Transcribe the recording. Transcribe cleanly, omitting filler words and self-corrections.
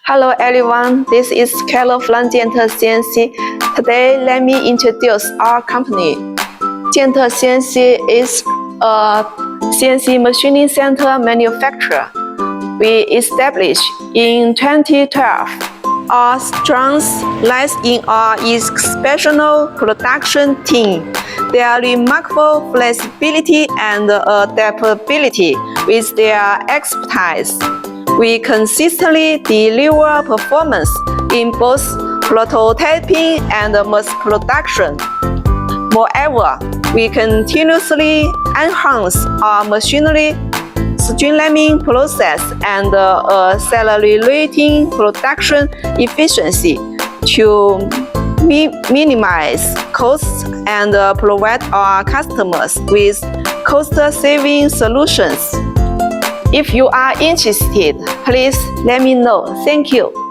Hello everyone, this is Carol from Jiante CNC. Today, let me introduce our company. Jiante CNC is a CNC machining center manufacturer. We established in 2012. Our strength lies in our exceptional production team. Their remarkable flexibility and adaptability with their expertise. We consistently deliver performance in both prototyping and mass production. Moreover, we continuously enhance our machinery streamlining process and accelerating production efficiency to minimize costs and provide our customers with cost-saving solutions. If you are interested, please let me know. Thank you.